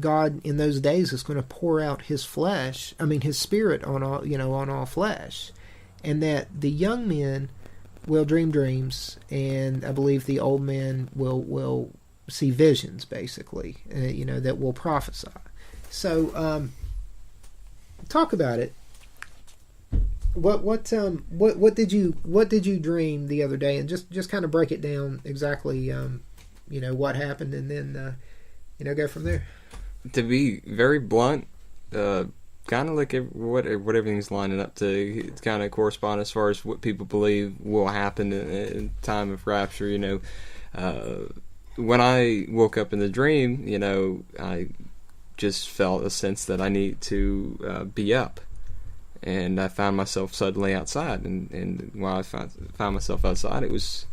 God in those days is going to pour out His flesh, His Spirit on all flesh, and that the young men will dream dreams, and I believe the old men will see visions, basically, that will prophesy. So, talk about it. What did you dream the other day, and just kind of break it down exactly, what happened, and then go from there. To be very blunt, kind of like what everything's lining up to kind of correspond as far as what people believe will happen in time of rapture. When I woke up in the dream, I just felt a sense that I need to be up. And I found myself suddenly outside, and while I found myself outside, it was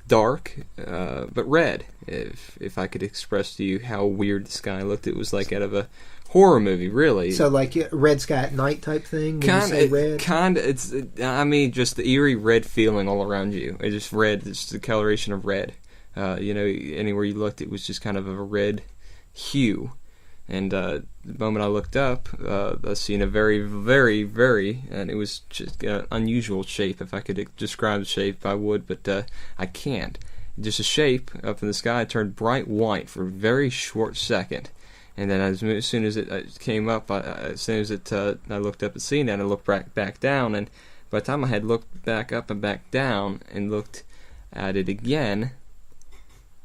dark, but red. If I could express to you how weird the sky looked, it was like out of a horror movie, really. So, like red sky at night type thing. When you say red, It's just the eerie red feeling all around you. It's just red. It's the coloration of red. Anywhere you looked, it was just kind of a red hue. And the moment I looked up, I seen a very, very, very, and it was just an unusual shape. If I could describe the shape, I would, but I can't. Just a shape up in the sky turned bright white for a very short second. And then as soon as it came up, as soon as I looked up and seen it, I looked back down. And by the time I had looked back up and back down and looked at it again,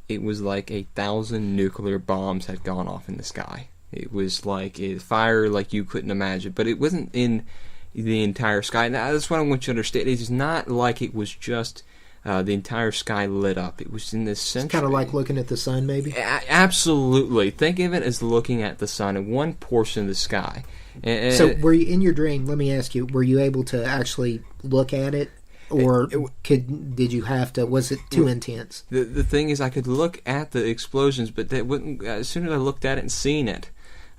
it was like 1,000 nuclear bombs had gone off in the sky. It was like a fire like you couldn't imagine, but it wasn't in the entire sky. Now, that's what I want you to understand. It is not like it was just the entire sky lit up. It was in this central... It's kind of like looking at the sun, maybe? Absolutely. Think of it as looking at the sun in one portion of the sky. So, were you in your dream, let me ask you, were you able to actually look at it? Or did you have to? Was it too intense? The thing is, I could look at the explosions, but that wouldn't. As soon as I looked at it and seen it,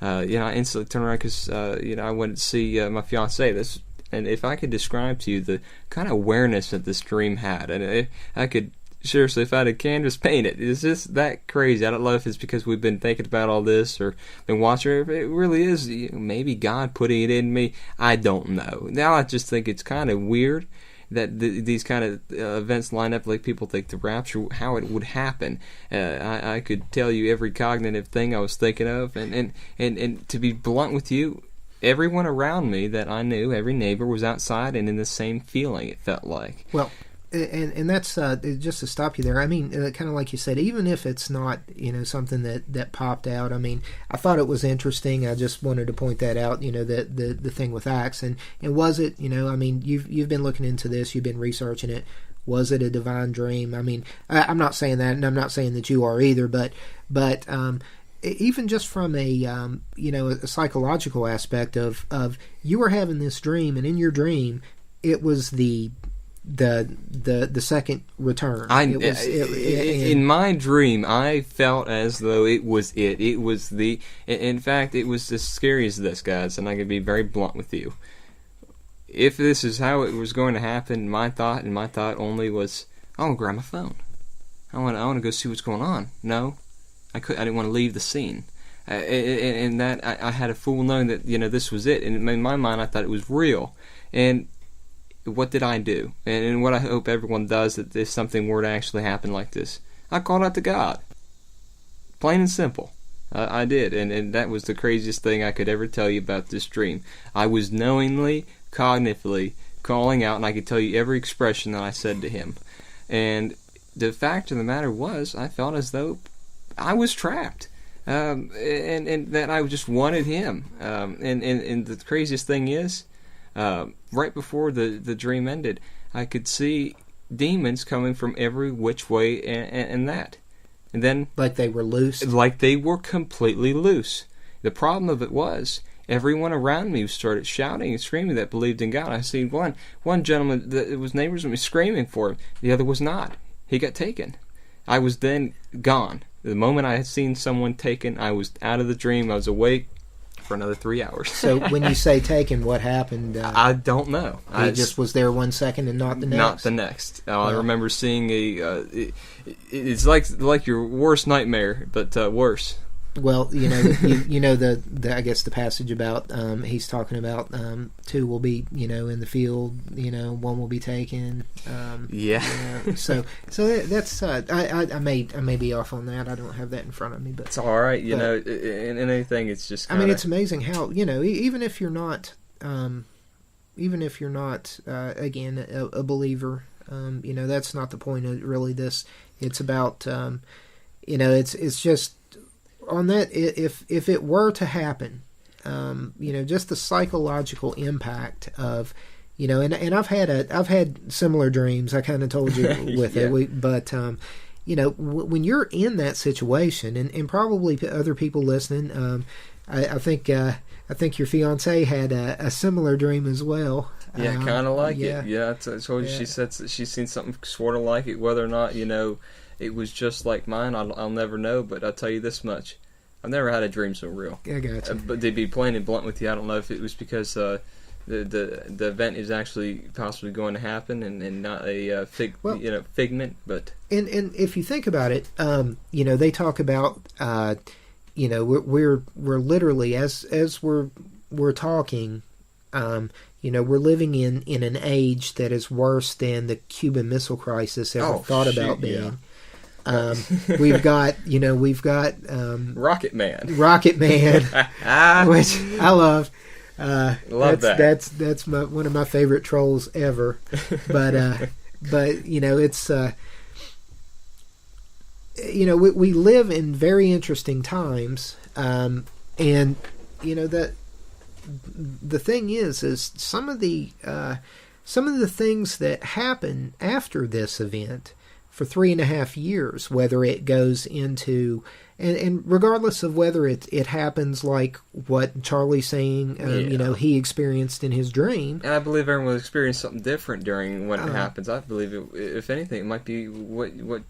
I instantly turned around because I wanted to see my fiancée. And if I could describe to you the kind of awareness that this dream had, and I could seriously, if I had a canvas, paint it. It's just that crazy. I don't know if it's because we've been thinking about all this or been watching it. It really is maybe God putting it in me. I don't know. Now I just think it's kind of weird that these kind of events line up like people think the rapture, how it would happen. I could tell you every cognitive thing I was thinking of, and to be blunt with you, everyone around me that I knew, every neighbor was outside and in the same feeling, it felt like. Well, and that's just to stop you there. Kind of like you said, even if it's not something that popped out. I thought it was interesting. I just wanted to point that out. The thing with Acts, and was it? You've been looking into this. You've been researching it. Was it a divine dream? I'm not saying that, and I'm not saying that you are either. But even just from a psychological aspect of you were having this dream, and in your dream, it was the second return. In my dream, I felt as though it was it. It was in fact, it was as scary as this, guys, and I can be very blunt with you. If this is how it was going to happen, my thought only was, I want to grab my phone. I want to go see what's going on. No, I didn't want to leave the scene. And that I had a full knowing that this was it. And in my mind, I thought it was real. And what did I do? And what I hope everyone does, that if something were to actually happen like this, I called out to God. Plain and simple. I did. And that was the craziest thing I could ever tell you about this dream. I was knowingly, cognitively calling out, and I could tell you every expression that I said to Him. And the fact of the matter was, I felt as though I was trapped. And that I just wanted Him. And the craziest thing is, right before the dream ended, I could see demons coming from every which way and that. And then... Like they were loose? Like they were completely loose. The problem of it was, everyone around me started shouting and screaming that believed in God. I seen one gentleman that was neighbors with me screaming for him. The other was not. He got taken. I was then gone. The moment I had seen someone taken, I was out of the dream. I was awake for another 3 hours. So when you say taken, what happened? I don't know. He just was there 1 second and not the next? Not the next. I remember seeing it's like your worst nightmare, but worse. Well, you know the I guess the passage about he's talking about two will be in the field, one will be taken. So that's I may be off on that. I don't have that in front of me, but it's all right. In anything, it's just. I mean, it's amazing how even if you're not again a believer, that's not the point of really this. It's about it's just. On that, if it were to happen, just the psychological impact of, and I've had similar dreams. I kind of told you with yeah. it, but when you're in that situation, and probably other people listening, I think your fiance had a similar dream as well. Yeah, kind of like it. Yeah, I told you. She said that she's seen something sort of like it. Whether or not it was just like mine, I'll never know, but I'll tell you this much. I've never had a dream so real. I got you. But to be plain and blunt with you, I don't know if it was because the event is actually possibly going to happen and not a figment. But and if you think about it, they talk about we're literally as we're talking, we're living in an age that is worse than the Cuban Missile Crisis ever thought about being. Yeah. We've got Rocket Man, which I love. Love that. That's one of my favorite trolls ever. But it's we live in very interesting times, and that the thing is some of the things that happen after this event. For 3.5 years, whether it goes into, and regardless of whether it happens like what Charlie's saying, he experienced in his dream. And I believe everyone will experience something different during when it happens. I believe, if anything, it might be what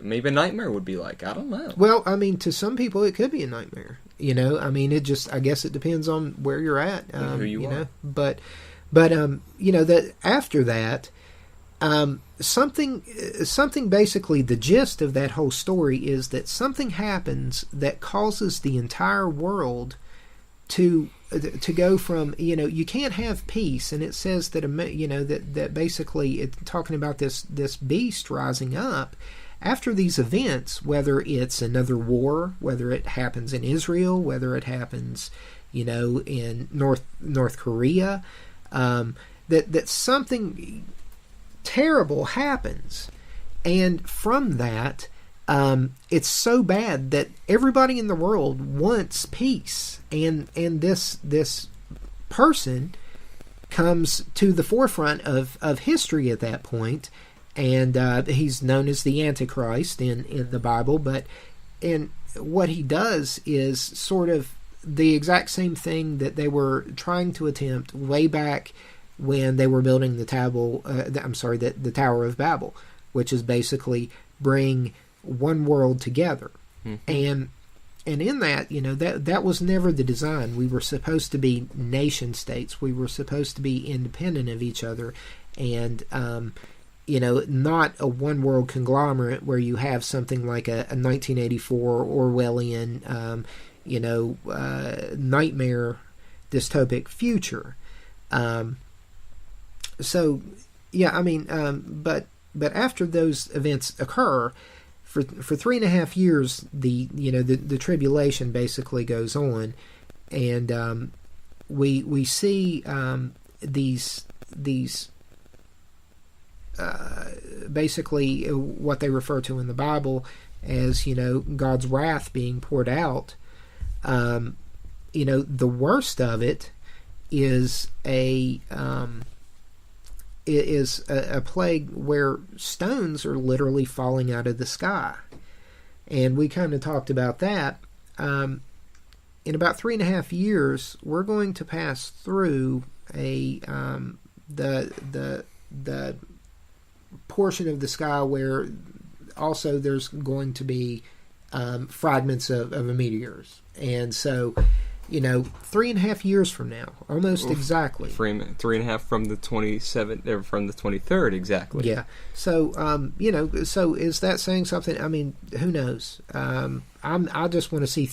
maybe a nightmare would be like. I don't know. Well, I mean, to some people, it could be a nightmare. I mean, I guess it depends on where you're at. Who you are. But that after that. Something basically the gist of that whole story is that something happens that causes the entire world to go from you can't have peace, and it says that that basically it's talking about this beast rising up after these events, whether it's another war, whether it happens in Israel, whether it happens in North Korea, that something terrible happens, and from that it's so bad that everybody in the world wants peace, and this person comes to the forefront of history at that point, and he's known as the Antichrist in the Bible, and what he does is sort of the exact same thing that they were trying to attempt way back when they were building the Tower of Babel, which is basically bring one world together. Mm-hmm. And in that, that was never the design. We were supposed to be nation states. We were supposed to be independent of each other, and not a one world conglomerate where you have something like a 1984 Orwellian, nightmare dystopic future. So, yeah, I mean, but after those events occur, for 3.5 years, the tribulation basically goes on, and we see these basically what they refer to in the Bible as God's wrath being poured out. The worst of it is a plague where stones are literally falling out of the sky, and we kind of talked about that. In about 3.5 years, we're going to pass through the portion of the sky where also there's going to be fragments of meteors, and so 3.5 years from now, almost exactly. 3.5 from the 27th, or from the 23rd, exactly. Yeah. So, so is that saying something? I mean, who knows? I just want to see,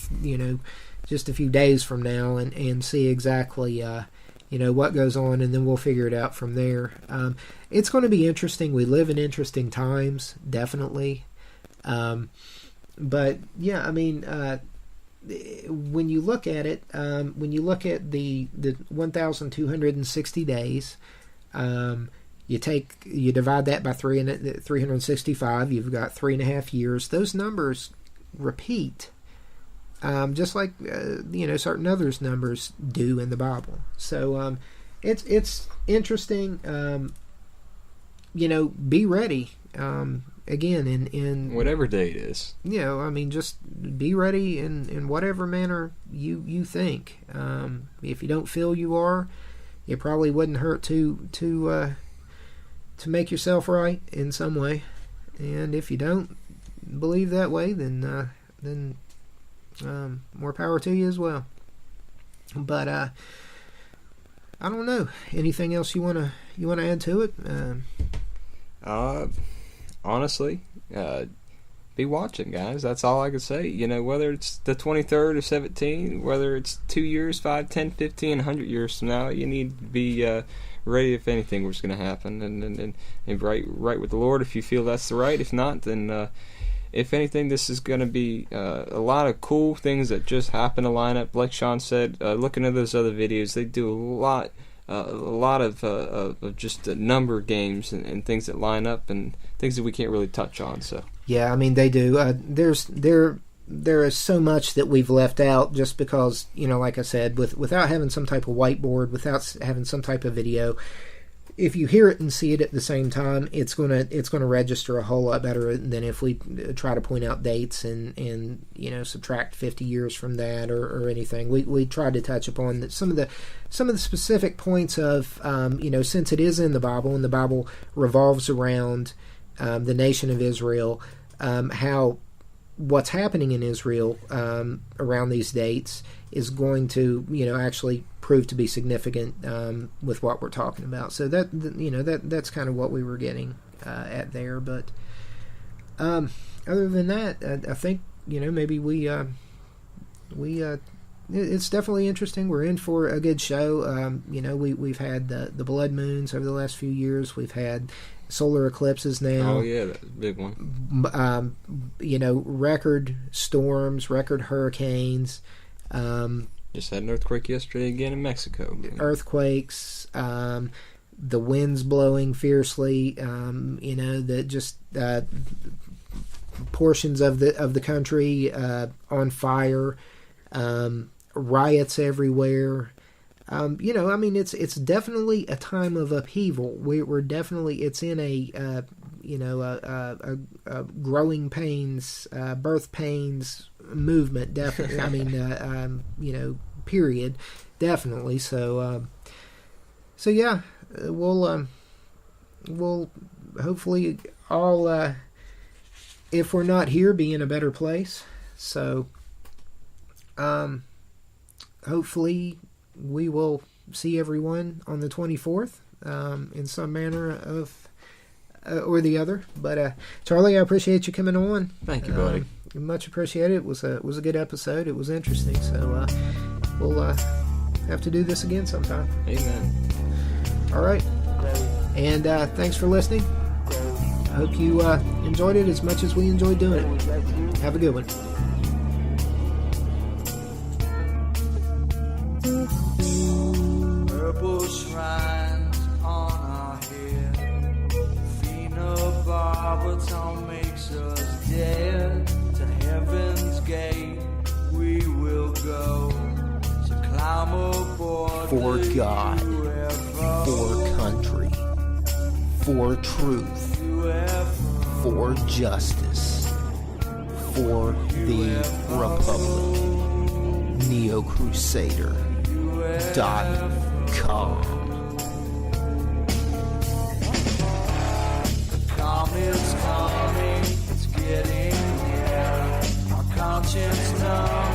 just a few days from now and see exactly, what goes on, and then we'll figure it out from there. It's going to be interesting. We live in interesting times, definitely. But yeah, I mean, when you look at it, when you look at the 1,260 days, you divide that by 365. You've got 3.5 years. Those numbers repeat, just like certain others numbers do in the Bible. So it's interesting. Be ready. Again, in whatever day it is. Just be ready in whatever manner you think. If you don't feel you are, it probably wouldn't hurt to make yourself right in some way. And if you don't believe that way, then more power to you as well. But I don't know. Anything else you wanna add to it? Honestly, be watching, guys. That's all I can say. Whether it's the 23rd or 17th, whether it's 2 years, 5, 10, 15, 100 years from now, you need to be ready if anything was going to happen, and right with the Lord if you feel that's the right. If not, then if anything, this is going to be a lot of cool things that just happen to line up. Like Sean said, looking at those other videos, they do a lot of just number games and things that line up and things that we can't really touch on. So yeah, I mean they do. There is so much that we've left out just because like I said, without having some type of whiteboard, without having some type of video. If you hear it and see it at the same time, it's gonna register a whole lot better than if we try to point out dates and subtract 50 years from that or anything. We tried to touch upon some of the specific points of since it is in the Bible and the Bible revolves around the nation of Israel, how what's happening in Israel around these dates is going to actually prove to be significant with what we're talking about. So that's kind of what we were getting at there. But other than that, I think maybe we it's definitely interesting. We're in for a good show. We've had the blood moons over the last few years. We've had solar eclipses now. Oh yeah, that's a big one. Record storms, record hurricanes. Just had an earthquake yesterday again in Mexico. Earthquakes, the winds blowing fiercely. That just portions of the country on fire. Riots everywhere. It's definitely a time of upheaval. We're definitely, it's in a growing pains, birth pains movement. Definitely. Period. Definitely. So yeah, we'll hopefully all, if we're not here, be in a better place. So, hopefully we will see everyone on the 24th in some manner of or the other. But Charlie, I appreciate you coming on. Thank you, buddy. Much appreciated. It was a good episode. It was interesting. So we'll have to do this again sometime. Amen. All right. And thanks for listening. I hope you enjoyed it as much as we enjoyed doing it. Have a good one. Purple shrines on our head. Phenobarbital makes us dead. To heaven's gate we will go. So climb aboard. For God, for country, for truth, for justice, for the Republic. NeoCrusader.com. The comet's coming, it's getting near. Our conscience knows.